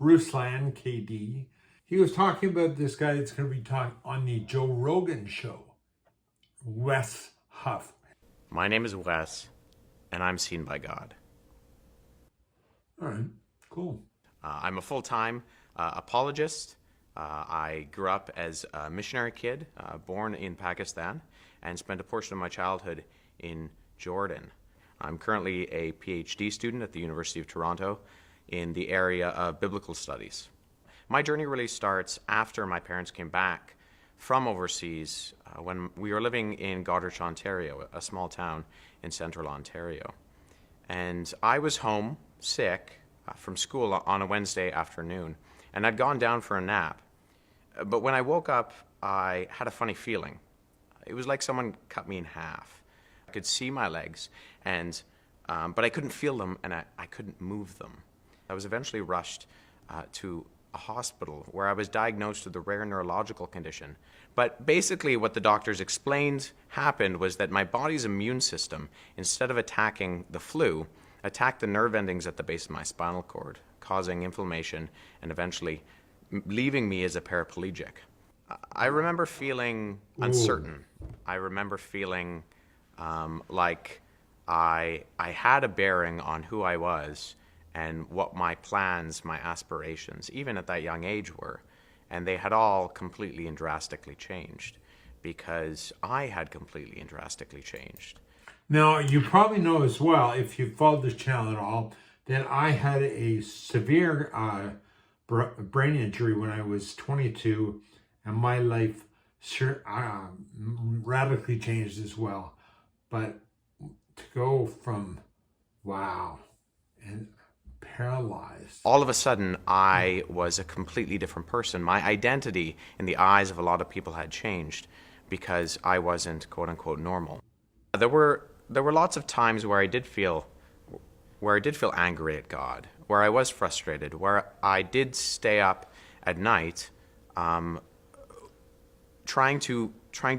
Ruslan, KD. He was talking about this guy that's going to be talking on the Joe Rogan show, Wes Huff. My name is Wes, and I'm seen by God. All right, cool. I'm a full-time apologist. I grew up as a missionary kid, born in Pakistan, and spent a portion of my childhood in Jordan. I'm currently a Ph.D. student at the University of Toronto in the area of biblical studies. My journey really starts after my parents came back from overseas when we were living in Goderich, Ontario, a small town in central Ontario. And I was home sick from school on a Wednesday afternoon, and I'd gone down for a nap. But when I woke up, I had a funny feeling. It was like someone cut me in half. I could see my legs, but I couldn't feel them, and I couldn't move them. I was eventually rushed to a hospital where I was diagnosed with a rare neurological condition. But basically what the doctors explained happened was that my body's immune system, instead of attacking the flu, attacked the nerve endings at the base of my spinal cord, causing inflammation and eventually leaving me as a paraplegic. I remember feeling uncertain. I remember feeling like I had a bearing on who I was and what my plans, my aspirations, even at that young age were. And they had all completely and drastically changed because I had completely and drastically changed. Now, you probably know as well, if you followed this channel at all, that I had a severe brain injury when I was 22, and my life radically changed as well. But to go from, wow, and paralyzed. All of a sudden, I was a completely different person. My identity in the eyes of a lot of people had changed because I wasn't quote unquote normal. There were lots of times where I did feel angry at God, where I was frustrated, where I did stay up at night trying to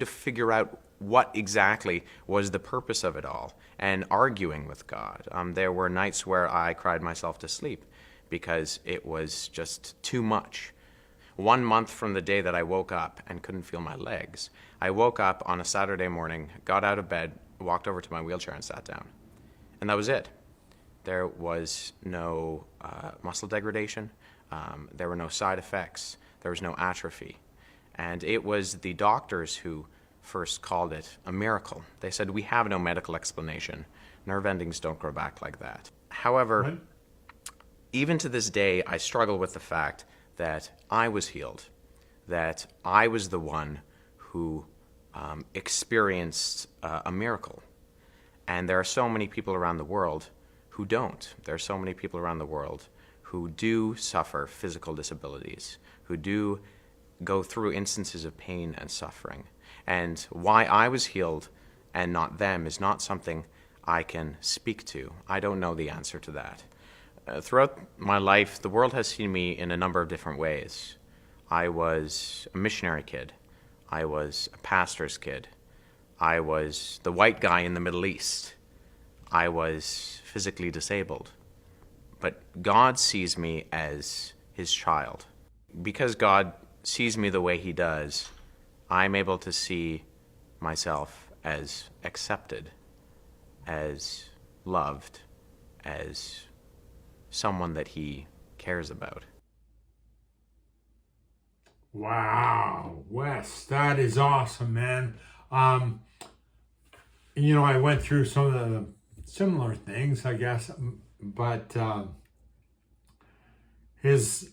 figure out what exactly was the purpose of it all, and arguing with God. There were nights where I cried myself to sleep because it was just too much. 1 month from the day that I woke up and couldn't feel my legs, I woke up on a Saturday morning, got out of bed, walked over to my wheelchair and sat down. And that was it. There was no muscle degradation. There were no side effects. There was no atrophy. And it was the doctors who first called it a miracle. They said, we have no medical explanation. Nerve endings don't grow back like that. However, even to this day, I struggle with the fact that I was healed, that I was the one who experienced a miracle. And there are so many people around the world who don't. There are so many people around the world who do suffer physical disabilities, who do go through instances of pain and suffering. And why I was healed and not them is not something I can speak to. I don't know the answer to that. Throughout my life, the world has seen me in a number of different ways. I was a missionary kid. I was a pastor's kid. I was the white guy in the Middle East. I was physically disabled. But God sees me as his child. Because God sees me the way he does, I'm able to see myself as accepted, as loved, as someone that he cares about. Wow, Wes, that is awesome, man. You know, I went through some of the similar things, I guess, but his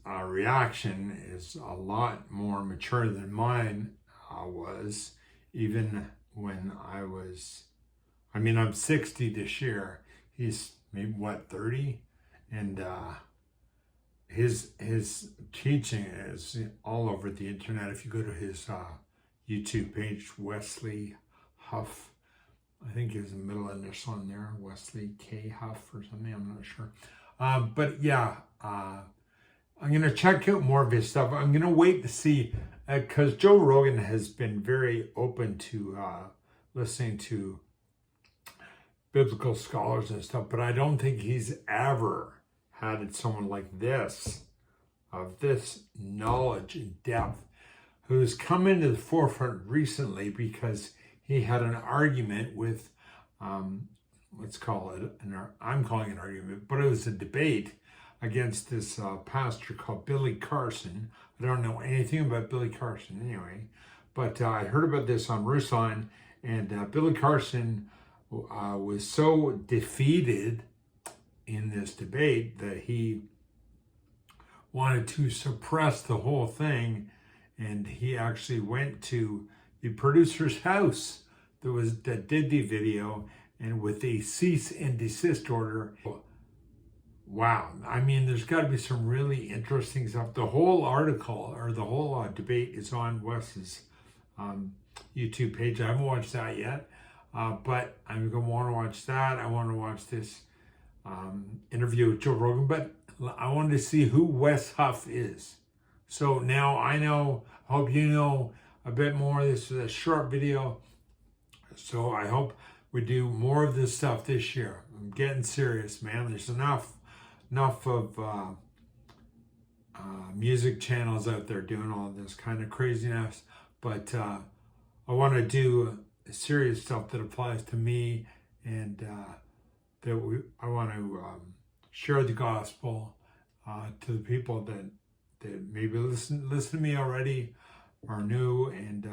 reaction is a lot more mature than mine was, even when I'm 60 this year. He's maybe, 30? And his teaching is all over the internet. If you go to his YouTube page, Wesley Huff, I think there's a middle initial in there, Wesley K. Huff or something, I'm not sure. But yeah, I'm going to check out more of his stuff. I'm going to wait to see, because Joe Rogan has been very open to listening to biblical scholars and stuff, but I don't think he's ever had someone like this, of this knowledge and depth, who's come into the forefront recently because he had an argument with, let's call it, I'm calling it an argument, but it was a debate against this pastor called Billy Carson. I don't know anything about Billy Carson anyway, but I heard about this on Ruslan, and Billy Carson was so defeated in this debate that he wanted to suppress the whole thing, and he actually went to the producer's house that did the video, and with a cease and desist order. Wow, I mean, there's got to be some really interesting stuff. The whole article, or the whole debate, is on Wes's YouTube page. I haven't watched that yet, but I'm going to want to watch that. I want to watch this interview with Joe Rogan, but I wanted to see who Wes Huff is. So now I know, hope you know a bit more. This is a short video, so I hope we do more of this stuff this year. I'm getting serious, man. There's enough of music channels out there doing all this kind of craziness, but I want to do serious stuff that applies to me, and I want to share the gospel to the people that maybe listen to me already, are new, and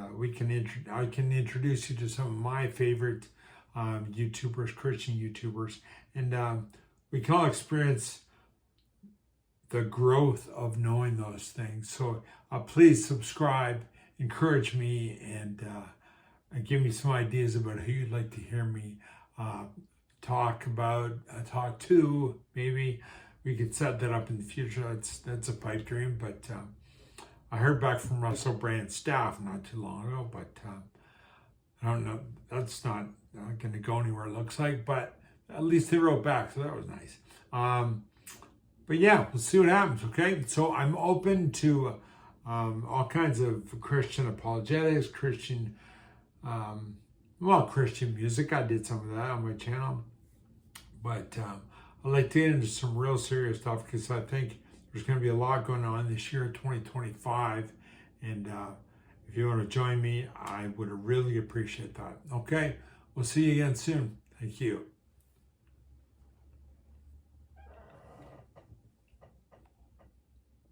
I can introduce you to some of my favorite YouTubers, Christian YouTubers, and we can all experience the growth of knowing those things. So please subscribe, encourage me, and give me some ideas about who you'd like to hear me talk to. Maybe we could set that up in the future. That's a pipe dream, but I heard back from Russell Brand's staff not too long ago, but I don't know. That's not going to go anywhere, it looks like, but at least they wrote back, so that was nice. But yeah, we'll see what happens, okay? So I'm open to all kinds of Christian apologetics, Christian music. I did some of that on my channel. But I'd like to get into some real serious stuff, because I think there's going to be a lot going on this year, 2025. And if you want to join me, I would really appreciate that. Okay, we'll see you again soon. Thank you.